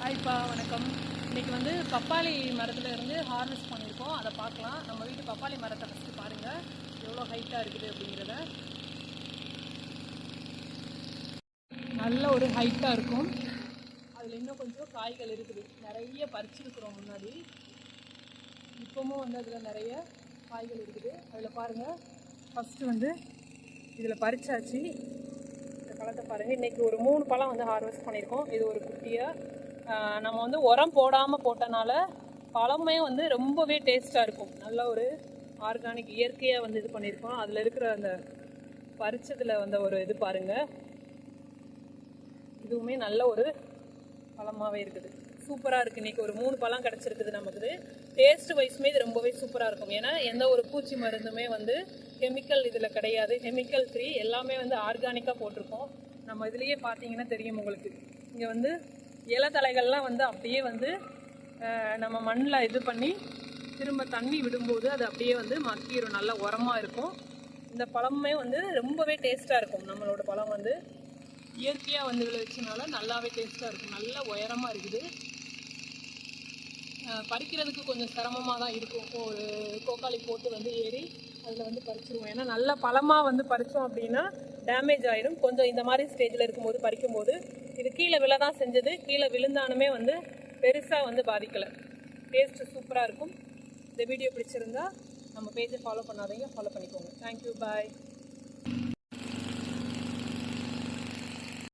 ஹாய்ப்பா, வணக்கம். இன்றைக்கி வந்து பப்பாளி மரத்தில் இருந்து ஹார்வெஸ்ட் பண்ணியிருக்கோம். அதை பார்க்கலாம். நம்ம வீட்டு பப்பாளி மரத்தை ஃபஸ்ட்டு பாருங்கள், எவ்வளோ ஹைட்டாக இருக்குது அப்படிங்கிறத. நல்ல ஒரு ஹைட்டாக இருக்கும். அதில் இன்னும் கொஞ்சம் காய்கள் இருக்குது. நிறைய பறிச்சிருக்கிறோம் முன்னாடி. இப்போவும் வந்து அதில் நிறைய காய்கள் இருக்குது. அதில் பாருங்கள், ஃபஸ்ட்டு வந்து இதில் பறிச்சாச்சு. இந்த பழத்தை பாருங்கள். இன்றைக்கி ஒரு 3 பழம் வந்து ஹார்வெஸ்ட் பண்ணியிருக்கோம். இது ஒரு குட்டியாக நம்ம வந்து உரம் போடாமல் போட்டனால பழமே வந்து ரொம்பவே டேஸ்ட்டாக இருக்கும். நல்ல ஒரு ஆர்கானிக் இயற்கையாக வந்து இது பண்ணியிருக்கோம். அதில் இருக்கிற அந்த பறிச்சதில் வந்த ஒரு இது பாருங்கள், இதுவுமே நல்ல ஒரு பழமாகவே இருக்குது. சூப்பராக இருக்குது. இன்றைக்கி ஒரு 3 பழம் கிடச்சிருக்குது நமக்கு. டேஸ்ட் வைஸ்மே இது ரொம்பவே சூப்பராக இருக்கும். ஏன்னா எந்த ஒரு பூச்சி மருந்துமே வந்து கெமிக்கல் இதில் கிடையாது. கெமிக்கல் ஃப்ரீ, எல்லாமே வந்து ஆர்கானிக்காக போட்டிருக்கோம். நம்ம இதுலேயே பார்த்தீங்கன்னா தெரியும் உங்களுக்கு. இங்கே வந்து இலைத்தலைகள்லாம் வந்து அப்படியே வந்து நம்ம மண்ணில் இது பண்ணி திரும்ப தண்ணி விடும்போது அது அப்படியே வந்து மக்கிரும், நல்ல உரமாக இருக்கும். இந்த பழமே வந்து ரொம்பவே டேஸ்ட்டாக இருக்கும். நம்மளோட பழம் வந்து இயற்கையாக வந்து விளைவிச்சனால நல்லாவே டேஸ்ட்டாக இருக்கும். நல்ல உயரமாக இருக்குது. பறிக்கிறதுக்கு கொஞ்சம் சிரமமாக தான் இருக்கும். ஒரு கோக்காளி போட்டு வந்து ஏறி அதில் வந்து பறிச்சிருவோம். ஏன்னா நல்ல பழமாக வந்து பறித்தோம் அப்படின்னா டேமேஜ் ஆகிடும். கொஞ்சம் இந்த மாதிரி ஸ்டேஜில் இருக்கும்போது பறிக்கும்போது இது கீழே விழ தான் செஞ்சது. கீழே விழுந்தானுமே வந்து பெருசாக வந்து பாதிக்கலை. டேஸ்ட்டு சூப்பராக இருக்கும். இந்த வீடியோ பிடிச்சிருந்தா நம்ம பேஜை ஃபாலோ பண்ணாதீங்க, ஃபாலோ பண்ணிக்கோங்க. தேங்க்யூ, பாய்.